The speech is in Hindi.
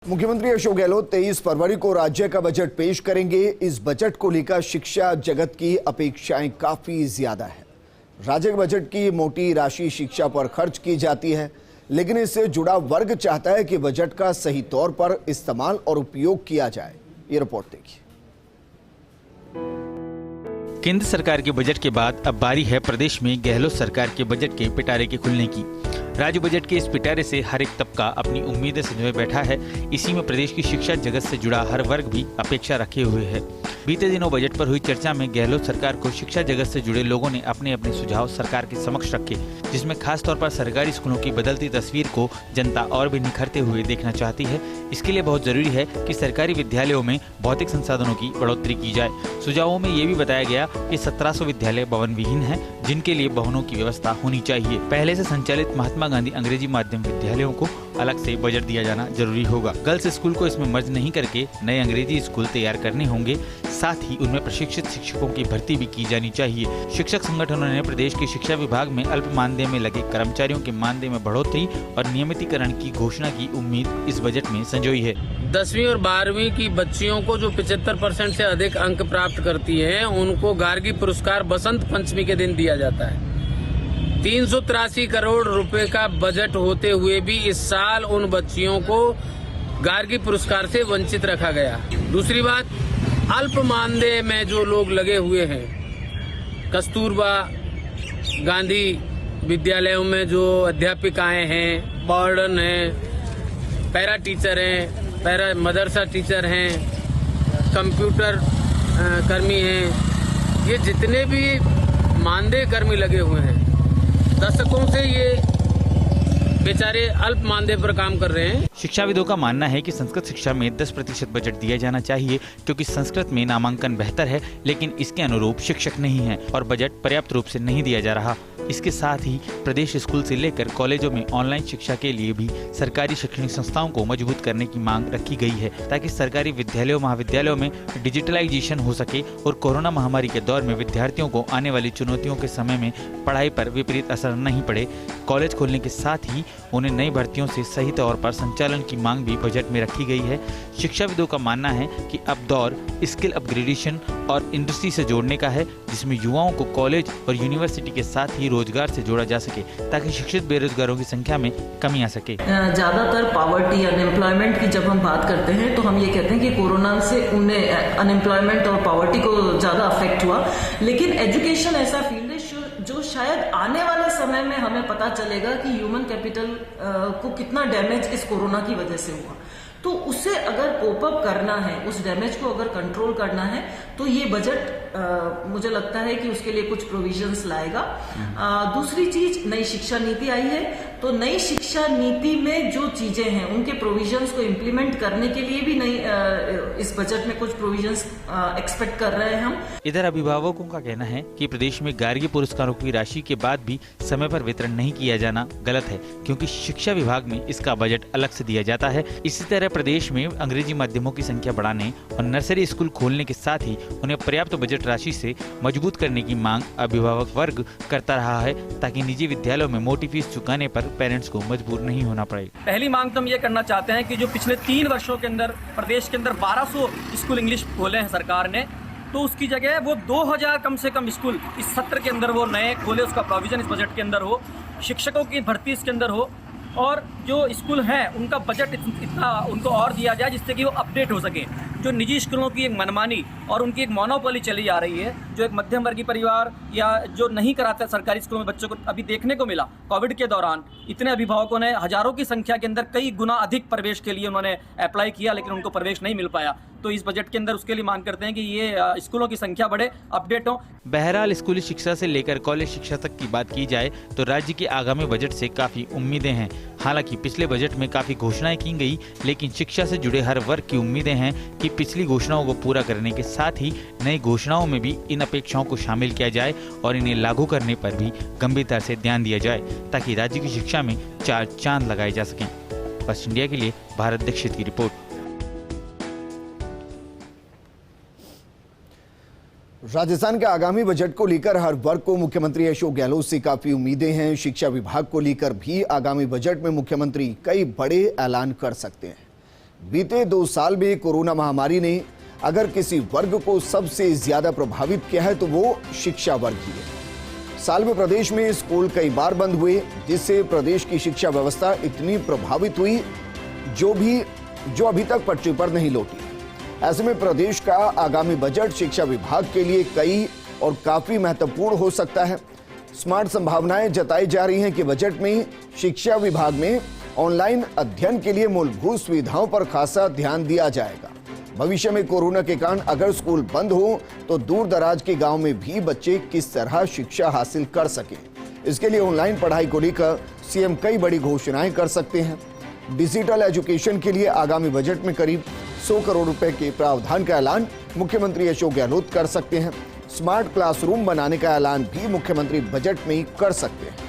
मुख्यमंत्री अशोक गहलोत 23 फरवरी को राज्य का बजट पेश करेंगे। इस बजट को लेकर शिक्षा जगत की अपेक्षाएं काफी ज्यादा है। राज्य के बजट की मोटी राशि शिक्षा पर खर्च की जाती है, लेकिन इससे जुड़ा वर्ग चाहता है कि बजट का सही तौर पर इस्तेमाल और उपयोग किया जाए। ये रिपोर्ट देखिए। केंद्र सरकार के बजट के बाद अब बारी है प्रदेश में गहलोत सरकार के बजट के पिटारे के खुलने की। राज्य बजट के इस पिटारे से हर एक तबका अपनी उम्मीदें संजोए बैठा है। इसी में प्रदेश की शिक्षा जगत से जुड़ा हर वर्ग भी अपेक्षा रखे हुए है। बीते दिनों बजट पर हुई चर्चा में गहलोत सरकार को शिक्षा जगत से जुड़े लोगों ने अपने अपने सुझाव सरकार के समक्ष रखे, जिसमें खास तौर पर सरकारी स्कूलों की बदलती तस्वीर को जनता और भी निखरते हुए देखना चाहती है। इसके लिए बहुत जरूरी है कि सरकारी विद्यालयों में भौतिक संसाधनों की बढ़ोतरी की जाए। सुझावों में ये भी बताया गया कि 1700 विद्यालय भवन विहीन हैं, जिनके लिए भवनों की व्यवस्था होनी चाहिए। पहले से संचालित महात्मा गांधी अंग्रेजी माध्यम विद्यालयों को अलग से बजट दिया जाना जरूरी होगा। गर्ल्स स्कूल को इसमें मर्ज नहीं करके नए अंग्रेजी स्कूल तैयार करने होंगे। साथ ही उनमें प्रशिक्षित शिक्षकों की भर्ती भी की जानी चाहिए। शिक्षक संगठनों ने प्रदेश के शिक्षा विभाग में अल्प मानदेय में लगे कर्मचारियों के मानदेय में बढ़ोतरी और नियमितीकरण की घोषणा की उम्मीद इस बजट में संजोई है। 10वीं और 12वीं की बच्चियों को जो 75% से अधिक अंक प्राप्त करती हैं, उनको गार्गी पुरस्कार बसंत पंचमी के दिन दिया जाता है। 383 करोड़ रुपए का बजट होते हुए भी इस साल उन बच्चियों को गार्गी पुरस्कार से वंचित रखा गया। दूसरी बात, अल्प मानदेय में जो लोग लगे हुए हैं, कस्तूरबा गांधी विद्यालयों में जो अध्यापिकाएं हैं, वार्डन हैं, पैरा टीचर हैं, पैरा मदरसा टीचर हैं, कंप्यूटर कर्मी हैं, ये जितने भी मानदेय कर्मी लगे हुए हैं, दशकों से ये बेचारे अल्प मानदेय पर काम कर रहे हैं। शिक्षाविदों का मानना है कि संस्कृत शिक्षा में 10% बजट दिया जाना चाहिए, क्योंकि संस्कृत में नामांकन बेहतर है, लेकिन इसके अनुरूप शिक्षक नहीं है और बजट पर्याप्त रूप से नहीं दिया जा रहा। इसके साथ ही प्रदेश स्कूल से लेकर कॉलेजों में ऑनलाइन शिक्षा के लिए भी सरकारी शैक्षणिक संस्थाओं को मजबूत करने की मांग रखी गई है, ताकि सरकारी विद्यालयों महाविद्यालयों में डिजिटलाइजेशन हो सके और कोरोना महामारी के दौर में विद्यार्थियों को आने वाली चुनौतियों के समय में पढ़ाई पर विपरीत असर नहीं पड़े। कॉलेज खोलने के साथ ही उन्हें नई भर्तियों से सही तौर पर संचालन की मांग भी बजट में रखी गई है। शिक्षाविदों का मानना है कि अब दौर स्किल अपग्रेडेशन और इंडस्ट्री से जोड़ने का है, जिसमें युवाओं को कॉलेज और यूनिवर्सिटी के साथ ही रोजगार से जोड़ा जा सके, ताकि शिक्षित बेरोजगारों की संख्या में कमी आ सके। ज्यादातर पॉवर्टी अनएम्प्लॉयमेंट की जब हम बात करते हैं तो हम ये कहते हैं कि कोरोना से उन्हें अनएम्प्लॉयमेंट और पॉवर्टी को ज्यादा अफेक्ट हुआ, लेकिन एजुकेशन ऐसा फील्ड है जो शायद आने वाले समय में हमें पता चलेगा कि ह्यूमन कैपिटल को कितना डैमेज इस कोरोना की वजह से हुआ। तो उसे अगर कोप अप करना है, उस डैमेज को अगर कंट्रोल करना है, तो ये बजट मुझे लगता है कि उसके लिए कुछ प्रोविजंस लाएगा। दूसरी चीज, नई शिक्षा नीति आई है, तो नई शिक्षा नीति में जो चीजें हैं उनके प्रोविजंस को इम्प्लीमेंट करने के लिए भी नई इस बजट में कुछ प्रोविजंस एक्सपेक्ट कर रहे हैं हम। इधर अभिभावकों का कहना है कि प्रदेश में गार्गी पुरस्कारों की राशि के बाद भी समय पर वितरण नहीं किया जाना गलत है, क्योंकि शिक्षा विभाग में इसका बजट अलग से दिया जाता है। इसी तरह प्रदेश में अंग्रेजी माध्यमों की संख्या बढ़ाने और नर्सरी स्कूल खोलने के साथ ही उन्हें पर्याप्त बजट राशि से मजबूत करने की मांग अभिभावक वर्ग करता रहा है, ताकि निजी विद्यालयों में मोटी फीस चुकाने पर पेरेंट्स को मजबूर नहीं होना पड़े। पहली मांग तो हम ये करना चाहते हैं कि जो पिछले 3 वर्षों के अंदर प्रदेश के अंदर 1200 स्कूल इंग्लिश खोले हैं सरकार ने, तो उसकी जगह वो 2000 कम से कम स्कूल इस सत्र के अंदर वो नए खोले, उसका प्रोविजन इस बजट के अंदर हो, शिक्षकों की भर्ती इसके अंदर हो, और जो स्कूल हैं उनका बजट इतना उनको और दिया जाए जिससे कि वो अपडेट हो सके। जो निजी स्कूलों की एक मनमानी और उनकी एक मोनोपोली चली आ रही है, जो एक मध्यम वर्गीय परिवार या जो नहीं कराते सरकारी स्कूलों में बच्चों को, अभी देखने को मिला कोविड के दौरान इतने अभिभावकों ने हजारों की संख्या के अंदर कई गुना अधिक प्रवेश के लिए उन्होंने अप्लाई किया, लेकिन उनको प्रवेश नहीं मिल पाया। तो इस बजट के अंदर उसके लिए मांग करते हैं कि ये स्कूलों की संख्या बढ़े, अपडेट हो। बहरहाल स्कूली शिक्षा से लेकर कॉलेज शिक्षा तक की बात की जाए तो राज्य के आगामी बजट से काफी उम्मीदें हैं। हालांकि पिछले बजट में काफी घोषणाएं की गई, लेकिन शिक्षा से जुड़े हर वर्ग की उम्मीदें हैं कि पिछली घोषणाओं को पूरा करने के साथ ही नई घोषणाओं में भी इन अपेक्षाओं को शामिल किया जाए और इन्हें लागू करने पर भी गंभीरता से ध्यान दिया जाए, ताकि राज्य की शिक्षा में 4 चांद लगाए जा सकें। वेस्ट इंडिया के लिए भारत दीक्षित की रिपोर्ट। राजस्थान के आगामी बजट को लेकर हर वर्ग को मुख्यमंत्री अशोक गहलोत से काफी उम्मीदें हैं। शिक्षा विभाग को लेकर भी आगामी बजट में मुख्यमंत्री कई बड़े ऐलान कर सकते हैं। बीते 2 साल में कोरोना महामारी ने अगर किसी वर्ग को सबसे ज्यादा प्रभावित किया है तो वो शिक्षा वर्ग ही है। साल में प्रदेश में स्कूल कई बार बंद हुए, जिससे प्रदेश की शिक्षा व्यवस्था इतनी प्रभावित हुई जो अभी तक पटरी पर नहीं लौटी। ऐसे में प्रदेश का आगामी बजट शिक्षा विभाग के लिए कई और काफी महत्वपूर्ण हो सकता है। स्मार्ट संभावनाएं जताई जा रही हैं कि बजट में शिक्षा विभाग में ऑनलाइन अध्ययन के लिए मूलभूत सुविधाओं पर खासा ध्यान दिया जाएगा। भविष्य में कोरोना के कारण अगर स्कूल बंद हो तो दूर दराज के गांव में भी बच्चे किस तरह शिक्षा हासिल कर सकें, इसके लिए ऑनलाइन पढ़ाई को लेकर सीएम कई बड़ी घोषणाएं कर सकते हैं। डिजिटल एजुकेशन के लिए आगामी बजट में करीब 100 करोड़ रुपए के प्रावधान का ऐलान मुख्यमंत्री अशोक गहलोत कर सकते हैं। स्मार्ट क्लासरूम बनाने का ऐलान भी मुख्यमंत्री बजट में कर सकते हैं।